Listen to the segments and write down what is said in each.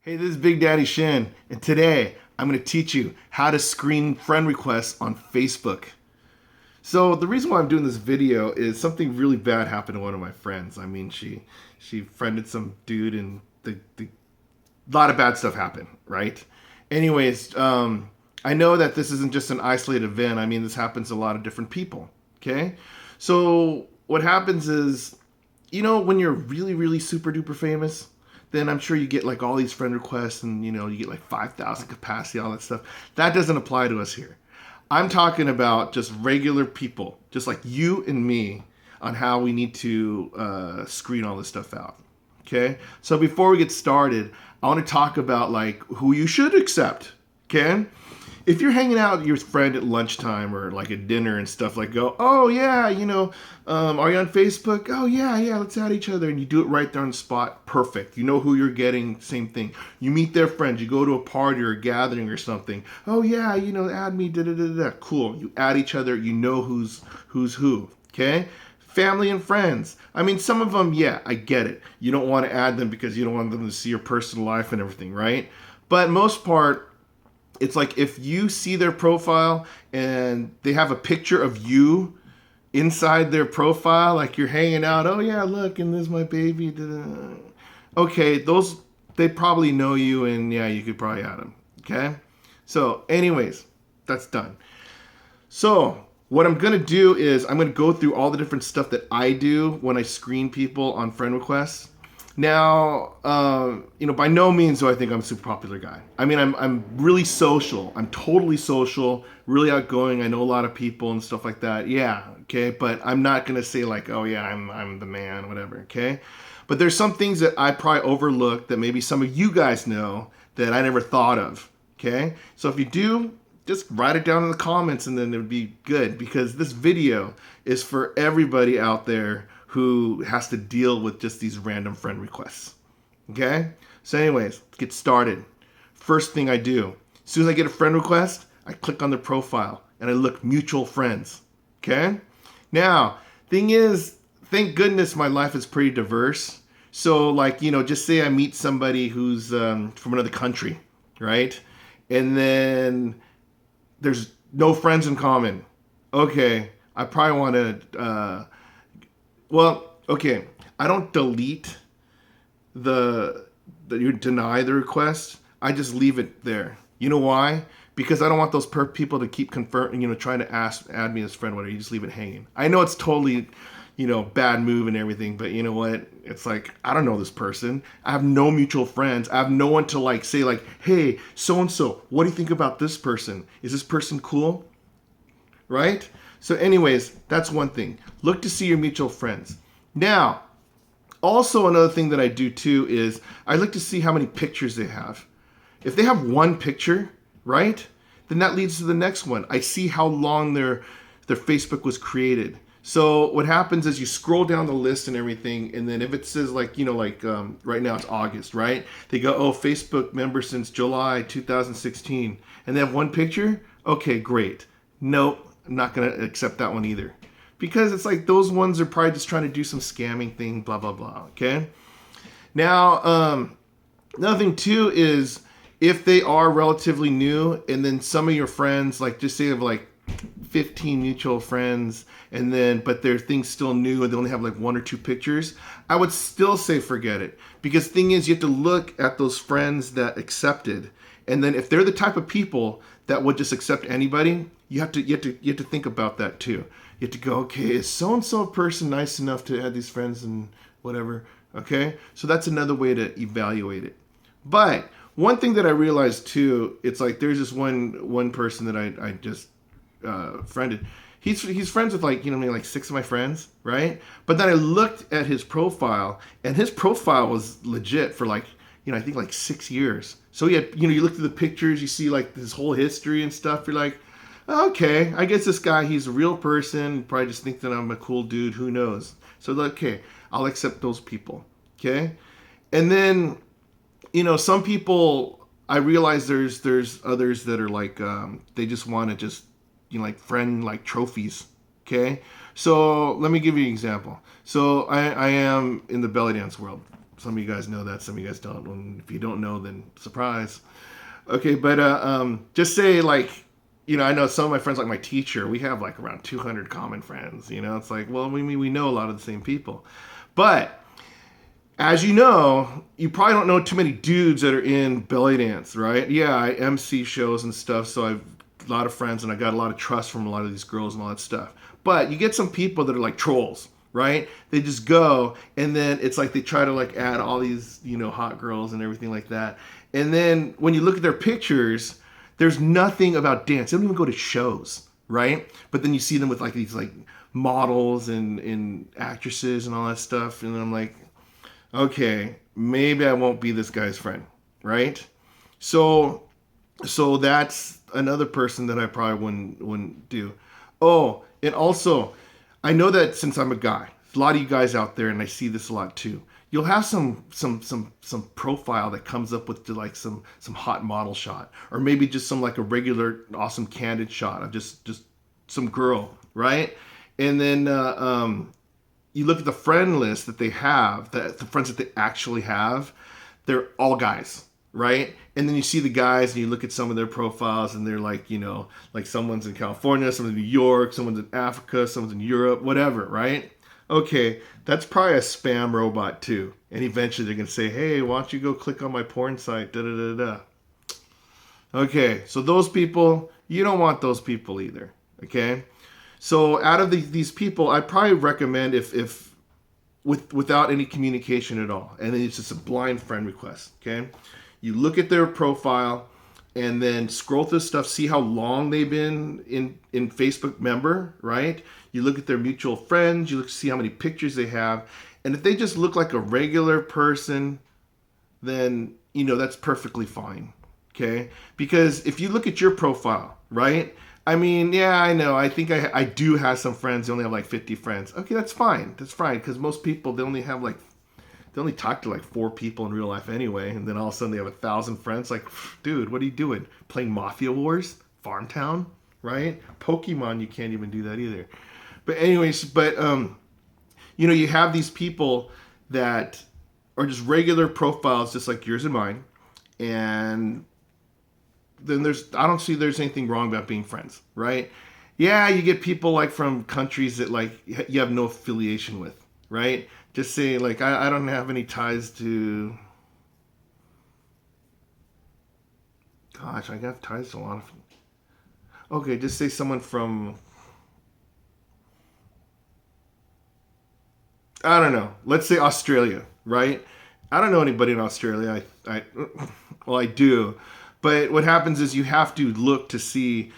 Hey, this is Big Daddy Shin, and today I'm going to teach you how to screen friend requests on Facebook. So the reason why I'm doing this video is something really bad happened to one of my friends. I mean, she friended some dude, and a lot of bad stuff happened, right? Anyways, I know that this isn't just an isolated event. I mean, this happens to a lot of different people. Okay, so what happens is, when you're really, really super duper famous, then I'm sure you get like all these friend requests and you get like 5,000 capacity, all that stuff. That doesn't apply to us here. I'm talking about just regular people, just like you and me, on how we need to screen all this stuff out. Okay, so before we get started, I want to talk about like who you should accept. Okay, if you're hanging out with your friend at lunchtime or like at dinner and stuff, like go, oh yeah, are you on Facebook? Oh yeah, let's add each other, and you do it right there on the spot. Perfect. You know who you're getting. Same thing. You meet their friends. You go to a party or a gathering or something. Oh yeah, add me. Da da da da. Cool. You add each other. You know who's who. Okay. Family and friends. I mean, some of them, yeah, I get it. You don't want to add them because you don't want them to see your personal life and everything, right? But most part, it's like if you see their profile and they have a picture of you inside their profile, like you're hanging out, oh yeah, look, and there's my baby. Da-da. Okay, those, they probably know you, and yeah, you could probably add them. Okay? So, anyways, that's done. So, what I'm going to do is I'm going to go through all the different stuff that I do when I screen people on friend requests. Now, by no means do I think I'm a super popular guy. I mean, I'm really social. I'm totally social, really outgoing. I know a lot of people and stuff like that. Yeah, okay, but I'm not gonna say like, oh yeah, I'm the man, whatever. Okay, but there's some things that I probably overlooked that maybe some of you guys know that I never thought of. Okay, so if you do, just write it down in the comments, and then it would be good, because this video is for everybody out there who has to deal with just these random friend requests. Okay? So anyways, let's get started. First thing I do, as soon as I get a friend request, I click on their profile and I look mutual friends. Okay? Now, thing is, thank goodness my life is pretty diverse. So like, just say I meet somebody who's from another country, right? And then there's no friends in common. Okay, I probably want to okay. I don't delete you deny the request. I just leave it there. You know why? Because I don't want those people to keep confirming, trying to add me as friend, whatever. You just leave it hanging. I know it's totally, bad move and everything, but you know what? It's like, I don't know this person. I have no mutual friends. I have no one to like say like, hey, so-and-so, what do you think about this person? Is this person cool? Right? So anyways, that's one thing. Look to see your mutual friends. Now, also another thing that I do too is I look to see how many pictures they have. If they have one picture, right, then that leads to the next one. I see how long their Facebook was created. So what happens is you scroll down the list and everything, and then if it says like, right now it's August, right? They go, oh, Facebook member since July 2016, and they have one picture? Okay, great. Nope, I'm not going to accept that one either. Because it's like those ones are probably just trying to do some scamming thing, blah, blah, blah, okay? Now, another thing too is if they are relatively new, and then some of your friends, like just say you have like 15 mutual friends, and then, but their thing's still new and they only have like one or two pictures, I would still say forget it. Because thing is, you have to look at those friends that accepted. And then if they're the type of people that would just accept anybody, you have to think about that too. You have to go, okay, is so-and-so a person nice enough to add these friends and whatever? Okay, so that's another way to evaluate it. But one thing that I realized too, it's like there's this one person that I just friended. He's friends with like maybe like 6 of my friends, right? But then I looked at his profile, and his profile was legit for like I think like 6 years. So he had you look through the pictures, you see like his whole history and stuff. You're like, okay, I guess this guy, he's a real person. Probably just think that I'm a cool dude. Who knows? So okay, I'll accept those people. Okay, and then some people, I realize there's others that are like they just want to just like friend like trophies. Okay, so let me give you an example. So I am in the belly dance world. Some of you guys know that, some of you guys don't. And if you don't know, then surprise. Okay, but just say like, I know some of my friends, like my teacher, we have like around 200 common friends. It's like, well, we know a lot of the same people. But as you know, you probably don't know too many dudes that are in belly dance, right? Yeah, I MC shows and stuff, so I've a lot of friends and I got a lot of trust from a lot of these girls and all that stuff. But you get some people that are like trolls, right? They just go and then it's like they try to like add all these, hot girls and everything like that. And then when you look at their pictures, there's nothing about dance. They don't even go to shows, right? But then you see them with like these like models and actresses and all that stuff. And I'm like, okay, maybe I won't be this guy's friend, right? So that's another person that I probably wouldn't do. Oh, and also, I know that since I'm a guy, a lot of you guys out there, and I see this a lot too. You'll have some profile that comes up with like some hot model shot, or maybe just some like a regular awesome candid shot of just some girl, right? And then you look at the friend list that they have, the friends that they actually have, they're all guys, right? And then you see the guys and you look at some of their profiles and they're like, like someone's in California, someone's in New York, someone's in Africa, someone's in Europe, whatever, right? Okay, that's probably a spam robot too. And eventually they're going to say, hey, why don't you go click on my porn site, da-da-da-da. Okay, so those people, you don't want those people either, okay? So out of these people, I'd probably recommend if without any communication at all, and then it's just a blind friend request, okay? You look at their profile and then scroll through stuff, see how long they've been in Facebook member, right? You look at their mutual friends, you look see how many pictures they have, and if they just look like a regular person, then that's perfectly fine, okay? Because if you look at your profile, right? I mean, yeah, I know. I think I do have some friends. They only have like 50 friends. Okay, that's fine. That's fine because most people they only talk to like 4 people in real life anyway, and then all of a sudden they have 1,000 friends. Like, dude, what are you doing? Playing Mafia Wars, Farmtown, right? Pokemon, you can't even do that either. But anyways, you have these people that are just regular profiles, just like yours and mine, and then I don't see there's anything wrong about being friends, right? Yeah, you get people like from countries that like you have no affiliation with, right? Just say like I don't have any ties to. Gosh, I got ties to a lot of. Okay, just say someone from. I don't know. Let's say Australia, right? I don't know anybody in Australia. Well, I do. But what happens is you have to look to see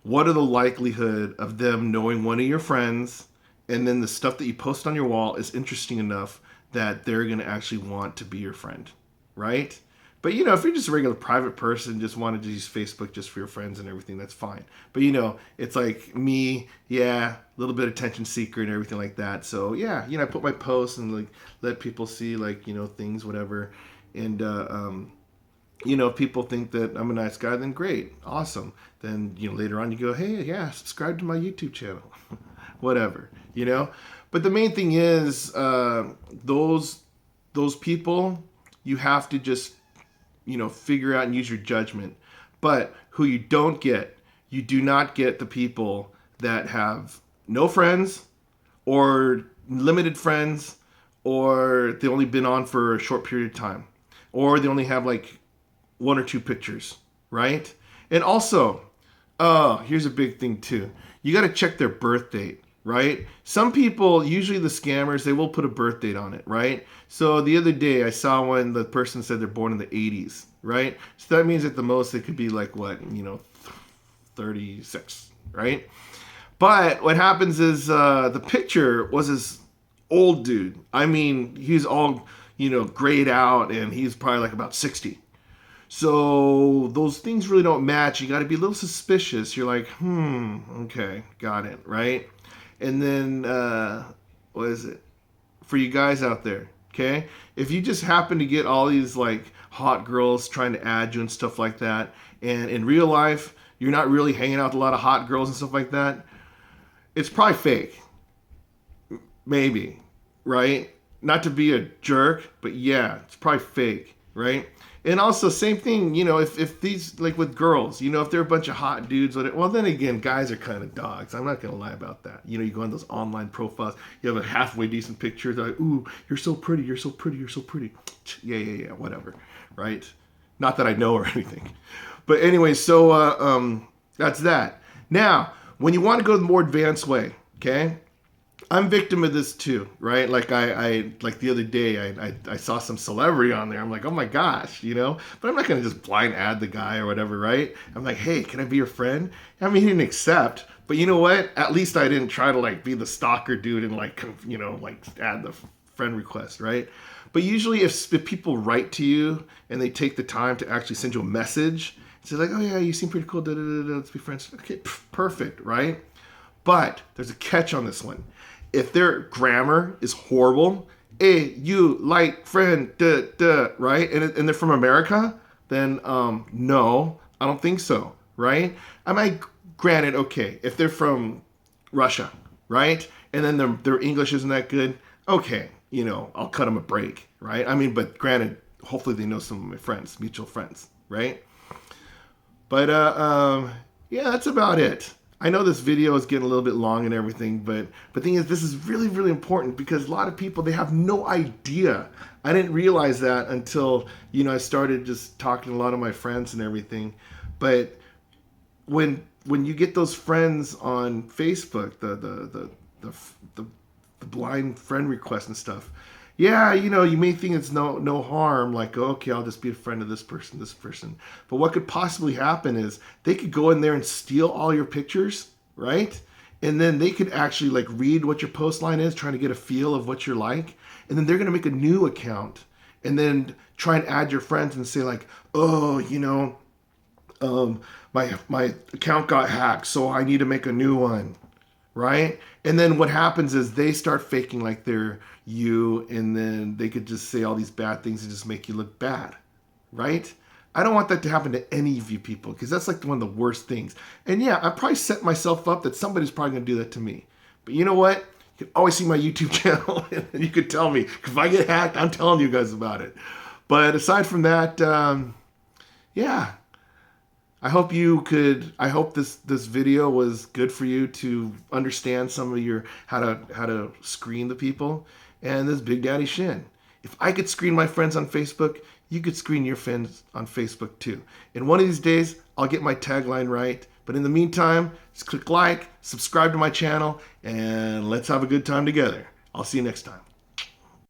what are the likelihood of them knowing one of your friends, and then the stuff that you post on your wall is interesting enough that they're going to actually want to be your friend, right? But if you're just a regular private person, just wanted to use Facebook just for your friends and everything, that's fine. But it's like me, yeah, a little bit of attention seeker and everything like that. So yeah, I put my posts and like let people see like things, whatever, and if people think that I'm a nice guy, then great, awesome. Then later on you go, hey, yeah, subscribe to my YouTube channel, whatever, But the main thing is those people, you have to just figure out and use your judgment. But who you don't get, you do not get the people that have no friends or limited friends, or they only been on for a short period of time, or they only have like 1 or 2 pictures, right? And also, here's a big thing too. You got to check their birth date, right? Some people, usually the scammers, they will put a birth date on it, right? So the other day I saw one, the person said they're born in the 80s, right? So that means at the most it could be like 36, right? But what happens is the picture was this old dude. I mean, he's all, grayed out and he's probably like about 60. So those things really don't match. You got to be a little suspicious. You're like, okay, got it, right? And then, what is it? For you guys out there, okay? If you just happen to get all these like hot girls trying to add you and stuff like that, and in real life, you're not really hanging out with a lot of hot girls and stuff like that, it's probably fake. Maybe, right? not to be a jerk, but yeah, it's probably fake, right? And also, same thing, if these, like with girls, if they're a bunch of hot dudes, well, then again, guys are kind of dogs. I'm not going to lie about that. You go on those online profiles, you have a halfway decent picture, they're like, ooh, you're so pretty, you're so pretty, you're so pretty. Yeah, whatever, right? Not that I know or anything. But anyway, so that's that. Now, when you want to go the more advanced way, okay? I'm victim of this too, right? Like I like the other day, I saw some celebrity on there. I'm like, oh my gosh, But I'm not gonna just blind add the guy or whatever, right? I'm like, hey, can I be your friend? I mean, he didn't accept, but you know what? At least I didn't try to like be the stalker dude and like add the friend request, right? But usually, if people write to you and they take the time to actually send you a message, it's like, oh yeah, you seem pretty cool. Let's be friends. Okay, perfect, right? But there's a catch on this one. If their grammar is horrible, you, like, friend, right? And they're from America, then no, I don't think so, right? I might, granted, okay, if they're from Russia, right? And then their English isn't that good, okay, I'll cut them a break, right? I mean, but granted, hopefully they know some of my friends, mutual friends, right? But yeah, that's about it. I know this video is getting a little bit long and everything, but the thing is, this is really, really important because a lot of people, they have no idea. I didn't realize that until, I started just talking to a lot of my friends and everything. But when you get those friends on Facebook, the blind friend requests and stuff, yeah, you may think it's no harm, like, okay, I'll just be a friend of this person. But what could possibly happen is they could go in there and steal all your pictures, right? And then they could actually like read what your post line is, trying to get a feel of what you're like. And then they're going to make a new account and then try and add your friends and say like, oh, my account got hacked, so I need to make a new one. Right? And then what happens is they start faking like they're you, and then they could just say all these bad things and just make you look bad. Right? I don't want that to happen to any of you people because that's like one of the worst things. And yeah, I probably set myself up that somebody's probably going to do that to me. But you know what? You can always see my YouTube channel and you could tell me. If I get hacked, I'm telling you guys about it. But aside from that, yeah. I hope this video was good for you to understand some of how to screen the people. And this Big Daddy Shin. If I could screen my friends on Facebook, you could screen your friends on Facebook too. And one of these days, I'll get my tagline right. But in the meantime, just click like, subscribe to my channel, and let's have a good time together. I'll see you next time.